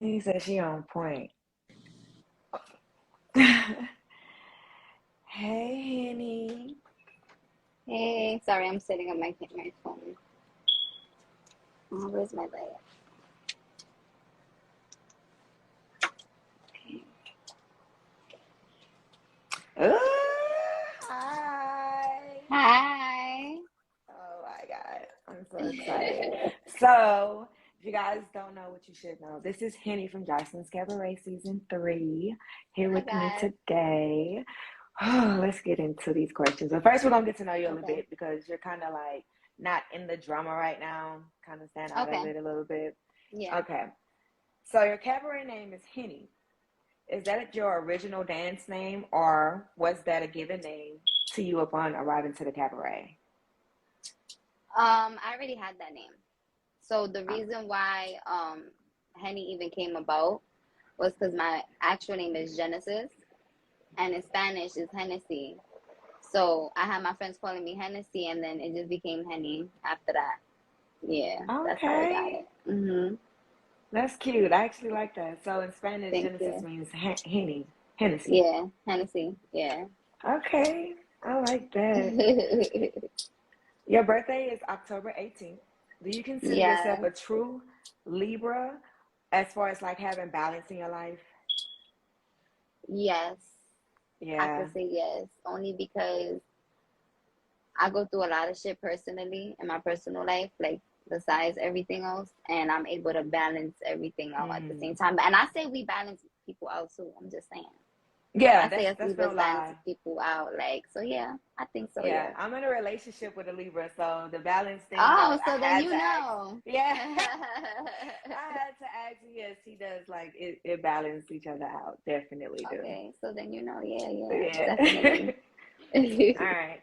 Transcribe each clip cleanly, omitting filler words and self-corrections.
He said she on point. Hey, Henny. Hey, sorry, I'm setting up my phone. Oh, where's my light? Okay. Ooh, hi. Hi. Oh my God. I'm so excited. So, if you guys don't know what you should know, this is Henny from Joselines Cabaret Season 3 here Hi, with me guys. today. Let's get into these questions. But first, we're going to get to know you a little Okay. bit because you're kind of like not in the drama right now, kind of stand out of Okay. it a little bit. Yeah. Okay. So, your cabaret name is Henny. Is that your original dance name, or was that a given name to you upon arriving to the cabaret? I already had that name. So the reason why Henny even came about was because my actual name is Genesis, and in Spanish is Hennessy. So I had my friends calling me Hennessy, and then it just became Henny after that. Yeah, that's how I got Okay, it. Mhm. that's cute. I actually like that. So in Spanish, Thank Genesis you. means Henny, Hennessy. Yeah, Hennessy. Yeah. Okay, I like that. Your birthday is October 18th. Do you consider yourself Yeah. a true Libra as far as like having balance in your life? Yes. I Yeah. could say yes. Only because I go through a lot of shit personally in my personal life, like besides everything else, and I'm able to balance everything out at the same Mm. time. And I say we balance people out too. I'm just saying. Yeah, I say us that's no Libras balance lie. people out. Like, so yeah, I think so, Yeah, yes. I'm in a relationship with a Libra, so the balance thing, Oh, I so then had you to ask. know. Yeah, I had to ask. Yes, he does. Like it balances each other out. Definitely do. Okay, so then you know, yeah, yeah, Yeah. definitely. All right.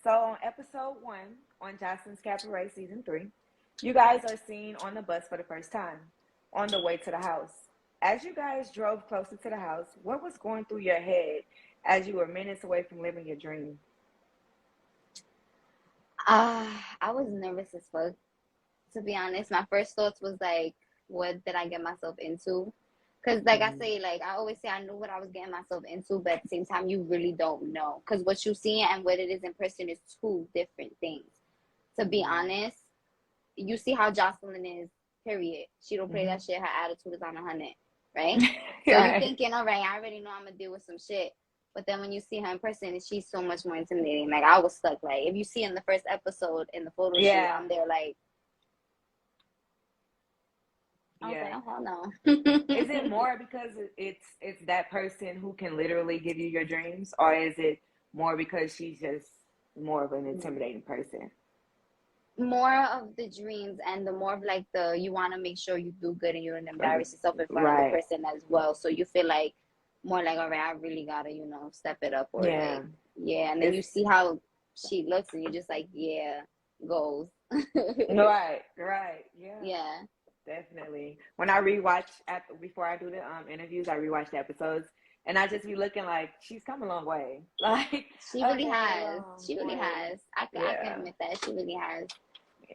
So on episode 1 on Jocelyn's Cabaret season 3, you guys are seen on the bus for the first time on the way to the house. As you guys drove closer to the house, what was going through your head as you were minutes away from living your dream? I was nervous as fuck, to be honest. My first thoughts was like, what did I get myself into? Because, like I Mm-hmm. say, like I always say, I knew what I was getting myself into, but at the same time, you really don't know. Because what you see and what it is in person is two different things. To be honest, you see how Jocelyn is, period. She don't play Mm-hmm. that shit. Her attitude is on 100, right? So you Right. thinking, all right, I already know I'm gonna deal with some shit. But then when you see her in person, she's so much more intimidating. Like I was stuck. Like if you see in the first episode in the photo shoot, Yeah. I'm there like I was like, Yeah. oh hell Is it no. more because it's that person who can literally give you your dreams, or is it more because she's just more of an intimidating person? More of the dreams and the more of like the you want to make sure you do good and you don't embarrass yourself in front of the Right. person as well. So you feel like more like, all right, I really gotta, step it up or Yeah. like, yeah. And then It's you see how she looks and you're just like, yeah, goals. right. Right. Yeah. Yeah, Definitely. When I rewatch after before I do the interviews, I rewatch the episodes, and I just be looking like she's come a long way, like she a really very has. long She really way. has. I can Yeah. admit that she really has.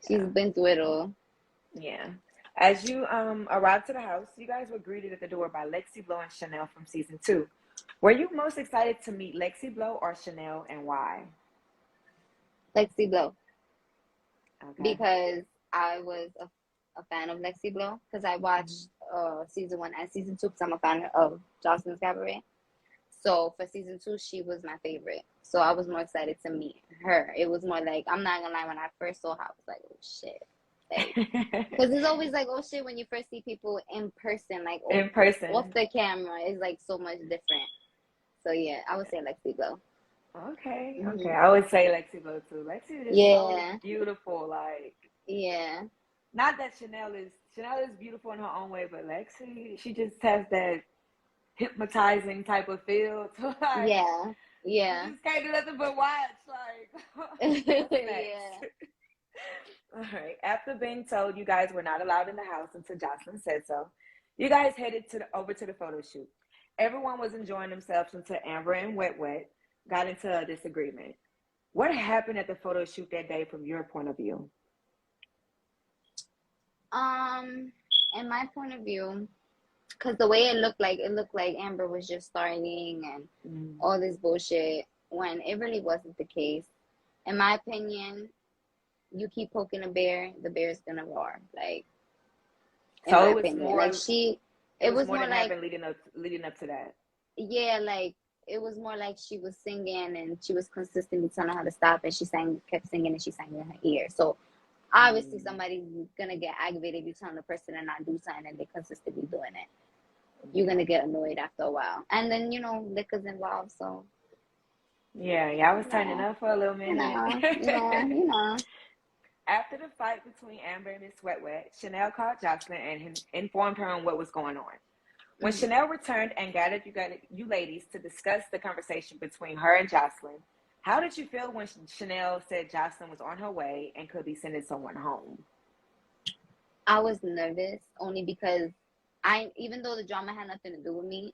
She's Yeah. been through it all. Yeah. As you arrived to the house, you guys were greeted at the door by Lexi Blow and Chanel from season 2. Were you most excited to meet Lexi Blow or Chanel, and why? Lexi Blow, Okay. because I was a fan of Lexi Blow because I Mhm. watched season 1 and season 2 because I'm a fan of Jocelyn Cabaret. So for season 2, she was my favorite. So I was more excited to meet her. It was more like I'm not gonna lie. When I first saw her, I was like, oh shit, like because it's always like oh shit when you first see people in person, like In off person. the camera, it's like so much different. So yeah, I would say Lexi Blow. Okay, okay. Hmm. I would say Lexi Blow too. Lexi is so Yeah, beautiful. Like, yeah, not that Chanel is beautiful in her own way, but Lexi, she just has that hypnotizing type of feel. So like, yeah, you yeah, just can't do nothing but watch. Like, what's yeah. next? All right. After being told you guys were not allowed in the house until Jocelyn said so, you guys headed over to the photo shoot. Everyone was enjoying themselves until Amber and Wet Wet got into a disagreement. What happened at the photo shoot that day from your point of view? Um, in my point of view. Because the way it looked like Amber was just starting and all this bullshit, when it really wasn't the case. In my opinion, you keep poking a bear, the bear's gonna roar. Like, in So my it was opinion, more. like It was more more that like, happened leading up to that. yeah, like it was more like she was singing and she was consistently telling her to stop, and kept singing, and she sang in her ear. So obviously somebody's gonna get aggravated if you telling the person to not do something and they consistently doing it. You're gonna get annoyed after a while, and then liquor's involved, so Yeah, y'all was turning up for a little minute. After the fight between Amber and Miss Wet Wet, Chanel called Joseline and informed her on what was going on. When Chanel returned and gathered you ladies to discuss the conversation between her and Joseline, how did you feel when Chanel said Joseline was on her way and could be sending someone home? I was nervous only because even though the drama had nothing to do with me,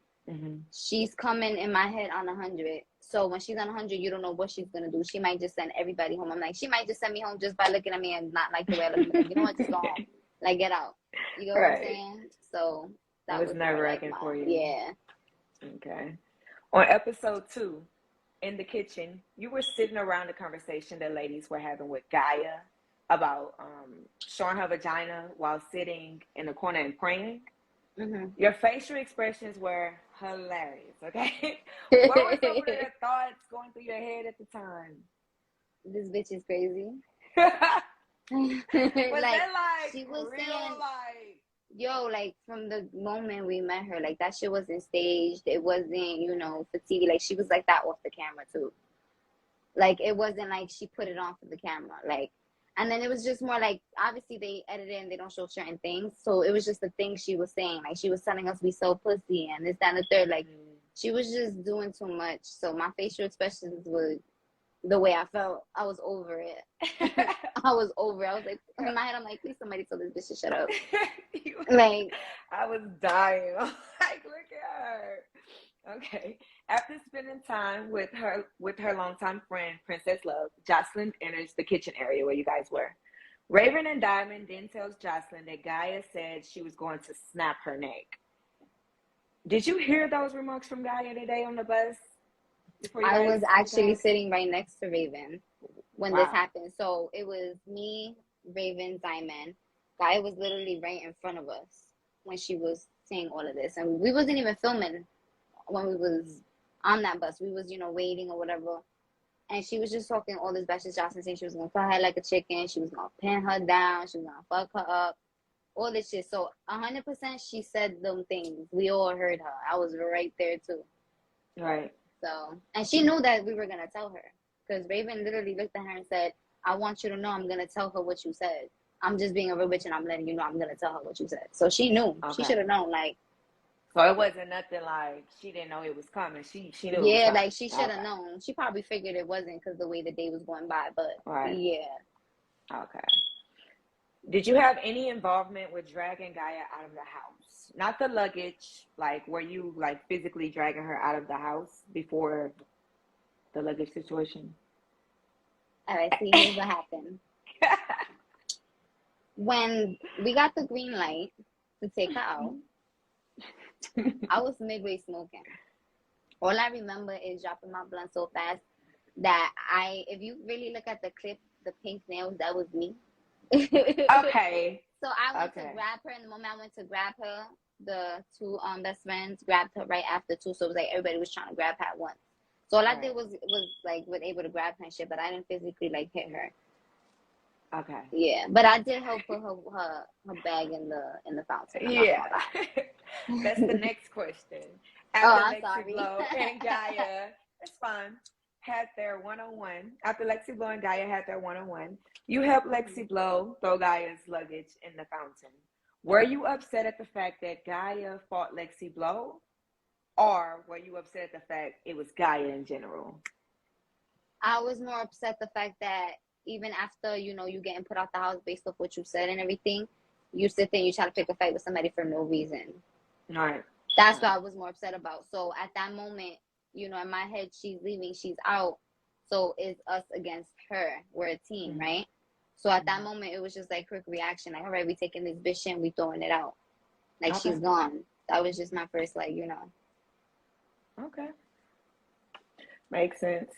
she's coming in my head on 100. So when she's on 100, you don't know what she's gonna do. She might just send everybody home. I'm like, she might just send me home just by looking at me and not like the way I look. Like, you know what? Just go home. Like, get out. You know what I'm saying? So that was nerve-wracking for you. Yeah. Okay. On episode 2, in the kitchen, you were sitting around the conversation that ladies were having with Gaia about showing her vagina while sitting in the corner and praying. Your facial expressions were hilarious. Okay. What were some of your thoughts going through your head at the time? This bitch is crazy. Was that like she was real, saying, like, yo, like from the moment we met her, like that shit wasn't staged. It wasn't, for TV. Like, she was like that off the camera too. Like, it wasn't like she put it on for the camera. Like, and then it was just more like, obviously they edit it and they don't show certain things. So it was just the things she was saying. Like, she was telling us we so pussy and this, that, and the third. Like, she was just doing too much. So my facial expressions were the way I felt. I was over it. I was over it. I was like, in my head, I'm like, please somebody tell this bitch to shut up. Like, I was dying. Like, look at her. Okay. After spending time with her longtime friend, Princess Love, Joseline enters the kitchen area where you guys were. Raven and Diamond then tells Joseline that Gaia said she was going to snap her neck. Did you hear those remarks from Gaia today on the bus? I was actually sitting right next to Raven when this happened. So it was me, Raven, Diamond. Gaia was literally right in front of us when she was saying all of this. And we wasn't even filming when we was on that bus. We was, waiting or whatever. And she was just talking all this bad shit. Joseline saying she was going to cut her like a chicken. She was going to pin her down. She was going to fuck her up. All this shit. So 100% she said them things. We all heard her. I was right there too. Right. So, and she knew that we were going to tell her. Because Raven literally looked at her and said, I want you to know I'm going to tell her what you said. I'm just being a real bitch and I'm letting you know I'm going to tell her what you said. So she knew. Okay. She should have known. Like, so it wasn't nothing like she didn't know it was coming. She knew. Yeah, like she should have known. She probably figured it wasn't because the way the day was going by. But yeah. Okay. Did you have any involvement with dragging Gaia out of the house? Not the luggage, like were you like physically dragging her out of the house before the luggage situation? All right, see, here's what happened. When we got the green light to take her out, I was midway smoking. All I remember is dropping my blunt so fast that if you really look at the clip, the pink nails, that was me. Okay. So I went to grab her, and the moment I went to grab her, the two best friends grabbed her right after too. So it was like everybody was trying to grab her at once. So all I did was like was able to grab her and shit, but I didn't physically like hit her. Okay. Yeah, but I did help put her bag in the fountain. Yeah. That's the next question. After Lexi Blow and Gaia, it's fun, had their one-on-one. After Lexi Blow and Gaia had their one-on-one, you helped Lexi Blow throw Gaia's luggage in the fountain. Were you upset at the fact that Gaia fought Lexi Blow, or were you upset at the fact it was Gaia in general? I was more upset the fact that even after, you getting put out the house based off what you said and everything, you sit there and you try to pick a fight with somebody for no reason. All right. That's what I was more upset about. So at that moment, in my head, she's leaving, she's out. So it's us against her. We're a team, right? So at that moment, it was just like quick reaction. Like, all right, we taking this bitch in, we throwing it out. Like, she's gone. That was just my first, like, Okay. Makes sense.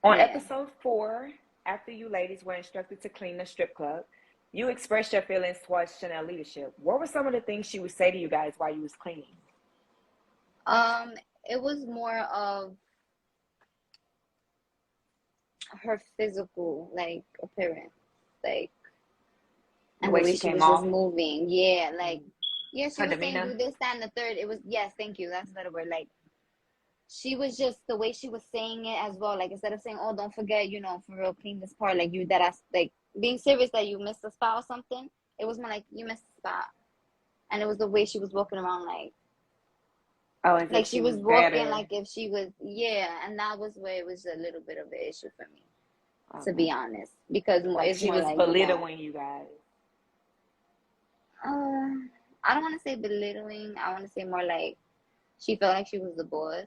On yeah. episode 4, after you ladies were instructed to clean the strip club, you expressed your feelings towards Chanel leadership. What were some of the things she would say to you guys while you was cleaning? It was more of her physical, like, appearance, like, The and the way way she she came was just off, moving. Yeah, like, yeah, she her was saying demeanor. do this, that, and the third. It was, yes, thank you. That's a better word. Like, she was just the way she was saying it as well. Like, instead of saying, "Oh, don't forget, for real, clean this part," like you that I like being serious that you missed a spot or something. It was more like you missed a spot, and it was the way she was walking around, Oh, as if like she she was was walking better. like if she was, yeah, and that was where it was a little bit of an issue for me, to Okay. be honest, because Like it's she more was like belittling you guys. I don't want to say belittling. I want to say more like she felt like she was the boss.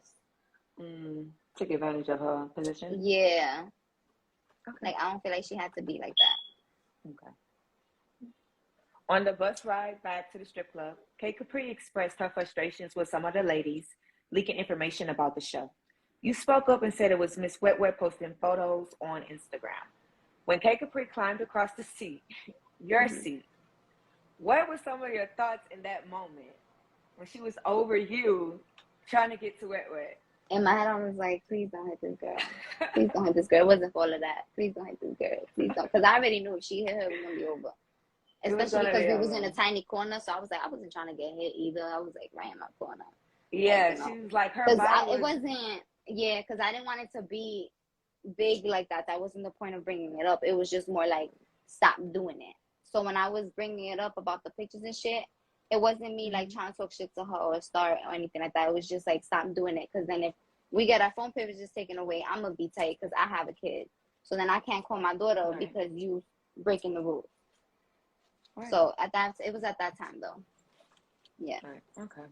Took advantage of her position. Yeah, Okay. like I don't feel like she had to be like that. Okay. On the bus ride back to the strip club, KayK expressed her frustrations with some of the ladies leaking information about the show. You spoke up and said it was Miss Wet Wet posting photos on Instagram. When KayK climbed across the seat, your Mm-hmm. seat, what were some of your thoughts in that moment when she was over you trying to get to Wet Wet? In my head, I was like, please don't hit this girl. Please don't hit this girl. It wasn't for all of that. Please don't hit this girl. Please don't. Because I already knew if she hit her, it was going to be over. It was Especially gonna because be we was in over. a tiny corner. So I was like, I wasn't trying to get hit either. I was like right in my corner. Like, Yeah, she was like her Because body it was. wasn't, yeah, because I didn't want it to be big like that. That wasn't the point of bringing it up. It was just more like, stop doing it. So when I was bringing it up about the pictures and shit, it wasn't me like trying to talk shit to her or start or anything like that. It was just like, stop doing it. Because then if we get our phone privileges taken away, I'm going to be tight because I have a kid. So then I can't call my daughter because you breaking the rules. Right. So it was at that time though. Yeah. Right. Okay.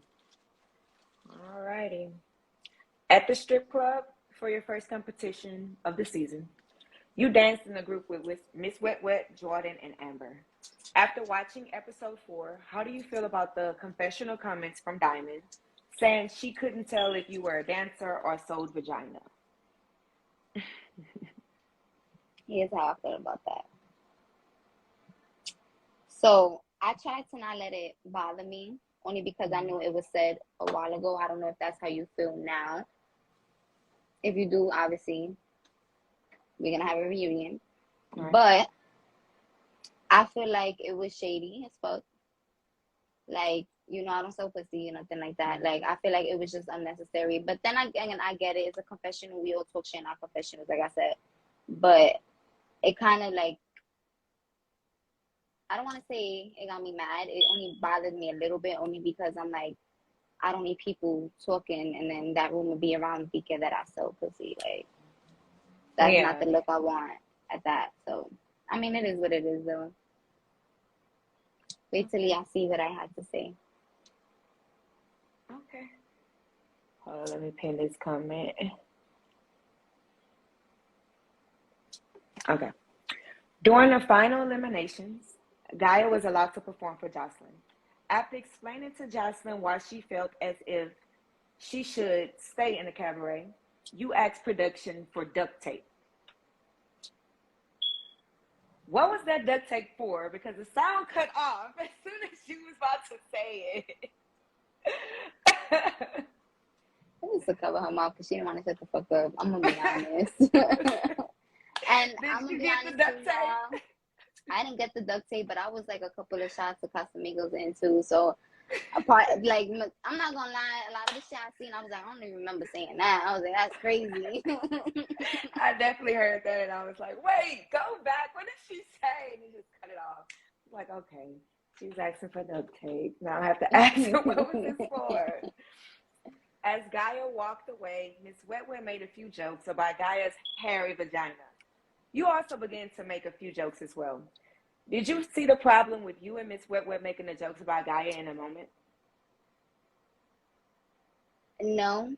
All righty. At the strip club for your first competition of the season, you danced in a group with Miss Wet Wet, Jordan, and Amber. After watching episode 4, how do you feel about the confessional comments from Diamond saying she couldn't tell if you were a dancer or sold vagina? Here's how I feel about that. So I tried to not let it bother me, only because I knew it was said a while ago. I don't know if that's how you feel now. If you do, obviously, we're going to have a reunion. Right. But I feel like it was shady as fuck. Like, I don't sell pussy or nothing like that. Like, I feel like it was just unnecessary. But then again, I get it. It's a confessional. We all talk shit in our confessionals, like I said. But it kind of like, I don't want to say it got me mad. It only bothered me a little bit, only because I'm like, I don't need people talking and then that room will be around thinking that I sell pussy. Like, that's not the look I want at that. So, I mean, it is what it is, though. Wait till y'all see what I had to say. Okay. Hold on, let me pin this comment. Okay. During the final eliminations, Gaia was allowed to perform for Joseline. After explaining to Joseline why she felt as if she should stay in the cabaret, you asked production for duct tape. What was that duct tape for? Because the sound cut off as soon as she was about to say it. I used to cover her mouth because she didn't want to shut the fuck up. I'm going to be honest. And I'm going to be honest too, y'all. I didn't get the duct tape, but I was like a couple of shots of Casamigos in too. So, like, I'm not gonna lie, a lot of the shit I seen, I was like, I don't even remember saying that. I was like, that's crazy. I definitely heard that, and I was like, wait, go back. What did she say? And he just cut it off. I'm like, okay, she was asking for duct tape. Now I have to ask her what was this for. As Gaia walked away, Miss Wet Wet made a few jokes about Gaia's hairy vagina. You also began to make a few jokes as well. Did you see the problem with you and Miss Wet Wet making the jokes about Gaia in a moment? No.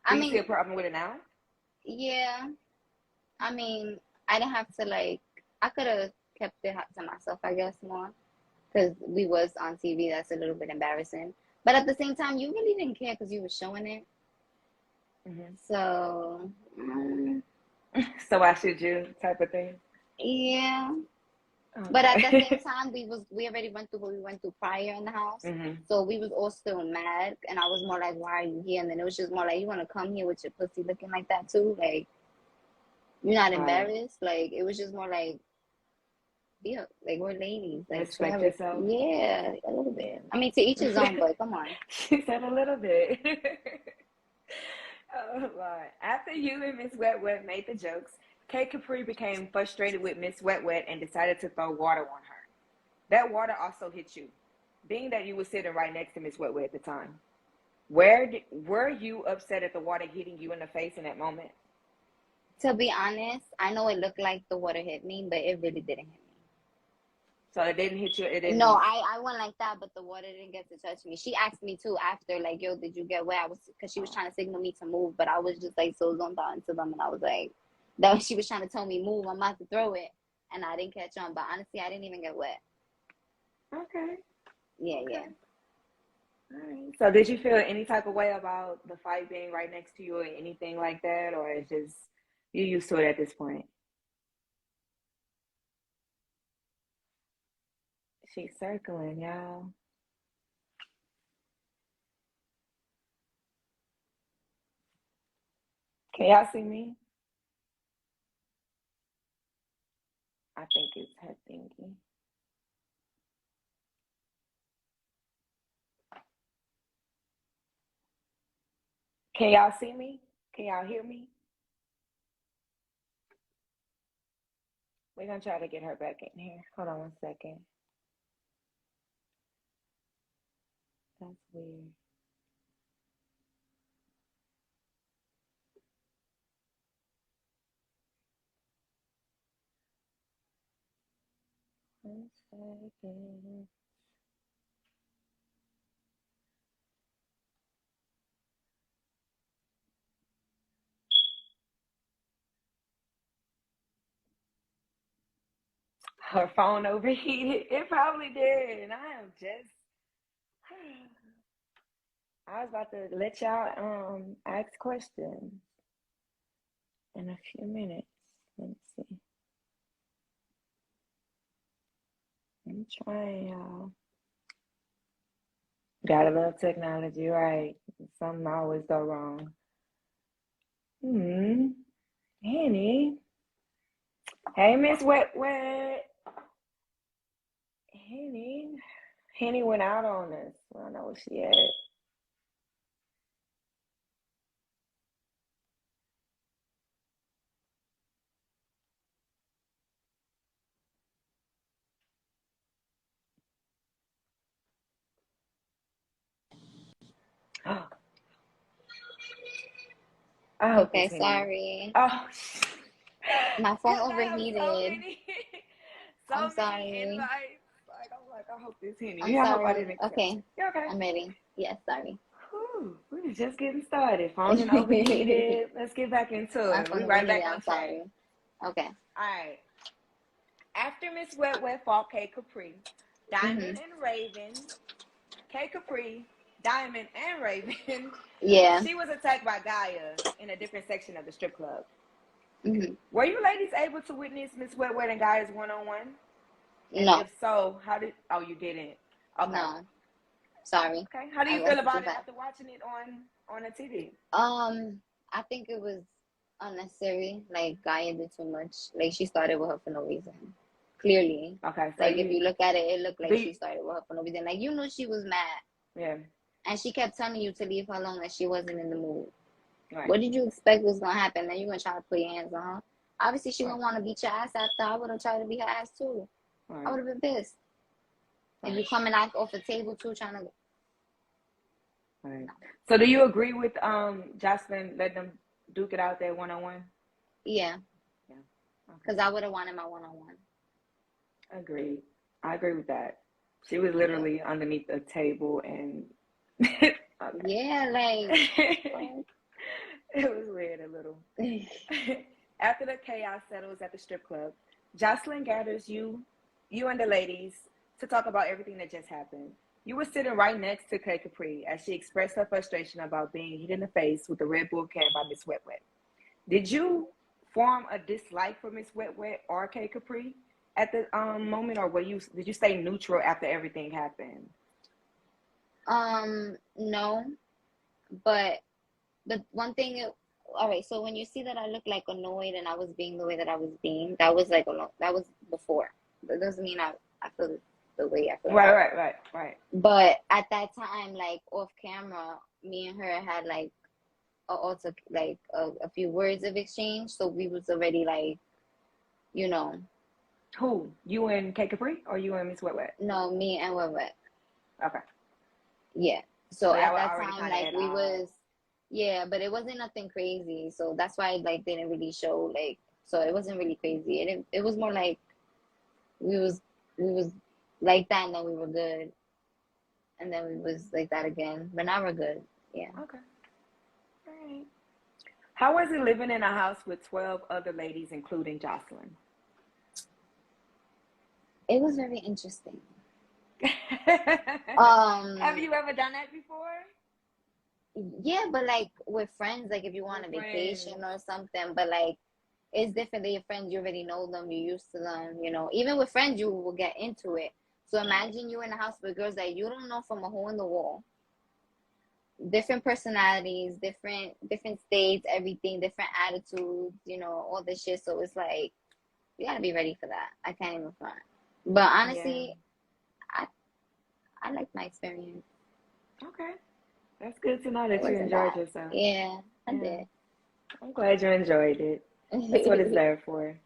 Do you see a problem with it now? Yeah. I mean, I didn't have to I could have kept it to myself, I guess, more. Because we was on TV. That's a little bit embarrassing. But at the same time, you really didn't care because you were showing it. Mm-hmm. So, So why should you type of thing? yeah. Okay. But at the same time, we already went through what we went through prior in the house. Mm-hmm. So we was all still mad. And I was more like, why are you here? And then it was just more like, you want to come here with your pussy looking like that too? Like, you're not embarrassed? Like, it was just more like, yeah, like we're ladies. Like, Respect yourself. Yeah, a little bit. I mean, to each his own, but come on. She said a little bit. Oh, Lord. After you and Miss Wet Wet made the jokes, KayK became frustrated with Miss Wet Wet and decided to throw water on her. That water also hit you, being that you were sitting right next to Miss Wet Wet at the time. Were you upset at the water hitting you in the face in that moment? To be honest, I know it looked like the water hit me, but it really didn't hit me. So it didn't hit you? It didn't. No, I went like that, but the water didn't get to touch me. She asked me too after, like, yo, did you get wet? Because she was trying to signal me to move, but I was just like so zoned out into them, and I was like, that she was trying to tell me move, I'm about to throw it, and I didn't catch on. But honestly, I didn't even get wet. Okay. Yeah, okay. yeah. All right. So did you feel any type of way about the fight being right next to you or anything like that, or it's just you used to it at this point? She's circling, y'all. Can y'all see me? I think it's her thingy. Can y'all see me? Can y'all hear me? We're gonna try to get her back in here. Hold on one second. That's weird. One second. Her phone overheated. It probably did. And I am just I was about to let y'all ask questions in a few minutes. Let me see. I'm trying, y'all. Gotta love technology, right? Something always go wrong. Henny. Hey, Miss Wet Wet. Henny. Henny went out on us. I don't know where she at. Oh, I hope Okay, it's Henny. sorry. Oh, my phone overheated. I'm sorry. Invites. I hope it's Henny. I'm I sorry. hope I didn't accept. Okay. You okay? I'm ready. Yes, sorry. Whew, we were just getting started. Phone and overheated. Let's get back into it. We right back on track. Sorry. Okay. All right. After Miss Wet Wet fought KayK, Diamond and Raven, KayK, Diamond and Raven. Yeah. She was attacked by Gaia in a different section of the strip club. Mm-hmm. Were you ladies able to witness Miss Wet Wet and Gaia's one-on-one? And No. if so, how did? Oh, you didn't. Okay. No. Sorry. Okay. How do you feel about it after watching it on the TV? I think it was unnecessary. Like Gaia did too much. Like she started with her for no reason. Clearly. Okay. So like if you look at it, it looked like she started with her for no reason. Like you knew she was mad. Yeah. And she kept telling you to leave her alone, that she wasn't in the mood. Right. What did you expect was gonna happen? Then you're gonna try to put your hands on her. Obviously, she gonna want to beat your ass after. I would have tried to beat her ass too. Right. I would have been pissed. If you coming out off the table too, trying to. Right. So, do you agree with Joseline letting them duke it out there one-on-one? Yeah. Yeah. Because I would have wanted my one-on-one. Agreed. I agree with that. She was literally underneath the table and. Yeah, like. It was weird a little. After the chaos settles at the strip club, Joseline gathers you and the ladies to talk about everything that just happened. You were sitting right next to Kay Capri as she expressed her frustration about being hit in the face with a Red Bull can by Miss Wet Wet. Did you form a dislike for Miss Wet Wet or Kay Capri at the moment, or did you stay neutral after everything happened? No, but the one thing, all right. So when you see that I look like annoyed and I was being the way that I was being, that was like that was before. That doesn't mean I feel the way I feel. Right. But at that time, like off camera, me and her had like also like a few words of exchange. So we was already like, you know. Who? You and Kay Capri or you and Miss Wet Wet? No, me and Wet Wet. Okay. Yeah. So at that already time, like we was, yeah, but it wasn't nothing crazy. So that's why like they didn't really show like, so it wasn't really crazy. It was more like we was like that and then we were good. And then we was like that again. But now we're good. Yeah. Okay. All right. How was it living in a house with 12 other ladies, including Joseline? It was very interesting. Have you ever done that before? Yeah, but like with friends, like if you want a vacation or something, but like it's different than your friends. You already know them, you're used to them, you know. Even with friends, you will get into it. So imagine you in a house with girls that you don't know from a hole in the wall. Different personalities, different states, everything, different attitudes, you know, all this shit. So it's like you gotta be ready for that. I can't even front. But honestly, yeah. I liked my experience. Okay. That's good to know that you enjoyed yourself. Yeah, I did. I'm glad you enjoyed it. That's what it's there for.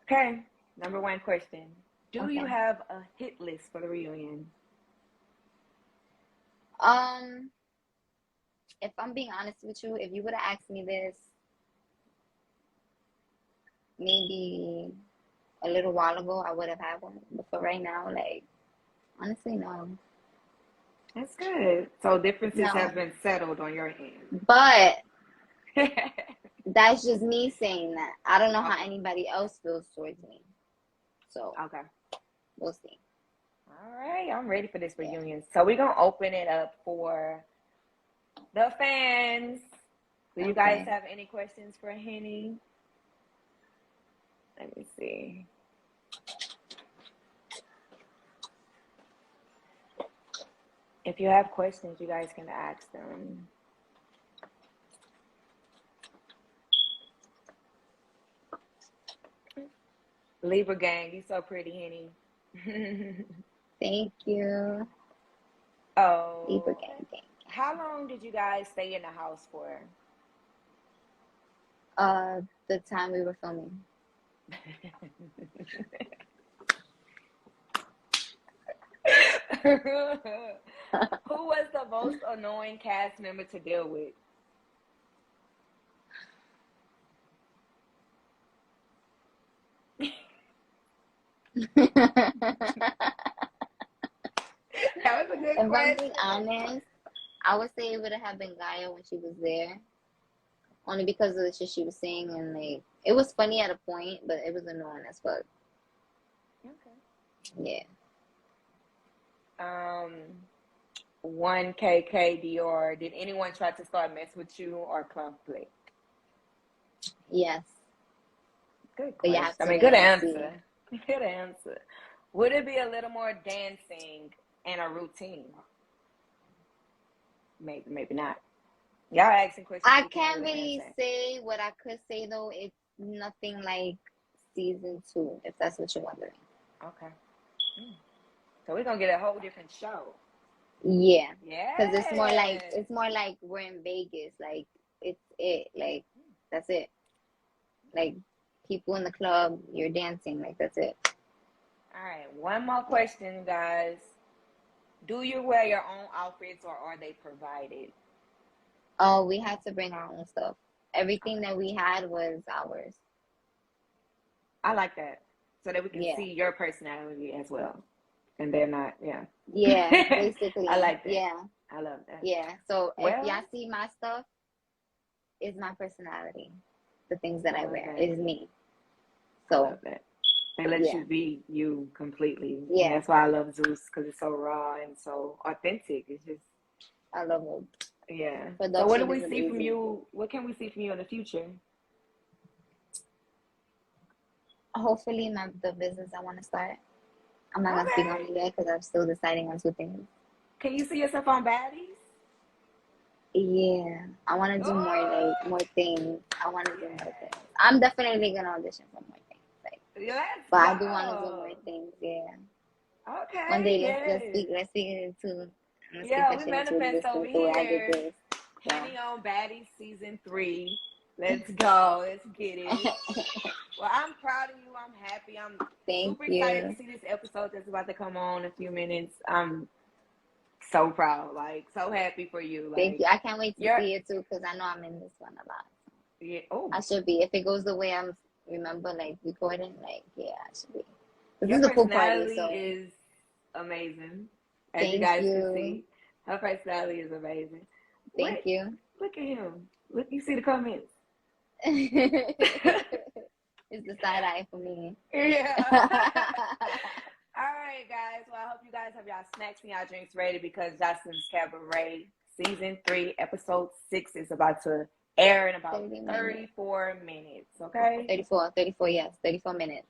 Okay, number one question. Do you have a hit list for the reunion? If I'm being honest with you, if you would have asked me this maybe a little while ago, I would have had one. But for right now, like, honestly, no. That's good. So differences have been settled on your end. But that's just me saying that. I don't know how anybody else feels towards me. So, we'll see. All right, I'm ready for this reunion. So we're going to open it up for the fans. Do you guys have any questions for Henny? Let me see. If you have questions, you guys can ask them. Libra gang, you so pretty, Henny. Thank you. Oh. Libra gang. How long did you guys stay in the house for? The time we were filming. Who was the most annoying cast member to deal with? That was a good question. If I'm being honest, I would say it would have been Gaia when she was there. Only because of the shit she was saying, and like it was funny at a point, but it was annoying as fuck. Okay. Yeah. One KayK Dior. Did anyone try to start mess with you or conflict? Yes. Good question. Good answer. Good answer. Would it be a little more dancing and a routine? Maybe not. Y'all asking questions. I can't really say. What I could say though, it's nothing like season 2, if that's what you're wondering. Okay. So we're gonna get a whole different show. Yeah. Yeah. Because it's more like we're in Vegas. Like like that's it. Like people in the club, you're dancing. Like that's it. All right. One more question, guys. Do you wear your own outfits or are they provided? Oh, we had to bring our own stuff. Everything that we had was ours. I like that. So that we can see your personality as well. And they're not, Yeah, basically. I like that. Yeah. I love that. Yeah. So if y'all see my stuff, it's my personality. The things that I wear is me. So I love that. They let you be you completely. Yeah. And that's why I love Zeus, because it's so raw and so authentic. It's just, I love it. yeah. Production So what do we is see amazing. from you? What can we see from you in the future? Hopefully, the business I want to start. I'm not gonna speak on it yet because I'm still deciding on 2 things. Can you see yourself on Baddies? Yeah, I want to do more things. I want to do more things. I'm definitely gonna audition for more things. Like, but I do want to do more things. Yeah. Okay. One day let's speak into. Yeah, we manifest over here. So. Henny on Baddies season 3. Let's go. Let's get it. Well, I'm proud of you. I'm happy. I'm super excited to see this episode that's about to come on in a few minutes. I'm so proud. Like, so happy for you. Like, thank you. I can't wait to see it too because I know I'm in this one a lot. Yeah. Oh. I should be. If it goes the way I'm like recording, like, yeah, I should be. This Your is a pool party, personality so is amazing. As you guys can see, her personality is amazing. Thank you. Look at him. Look, you see the comments. It's the side eye for me. Yeah. All right, guys. Well, I hope you guys have y'all snacks and y'all drinks ready because Joselines Cabaret season 3, episode 6 is about to air in about 34 minutes. Okay. 34. Yes, 34 minutes.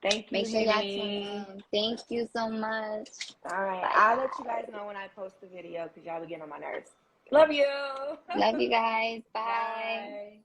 Thank you. Make sure y'all tune in. Thank you so much. All right. I'll let you guys know when I post the video because y'all be getting on my nerves. Love you. Love you guys. Bye. Bye.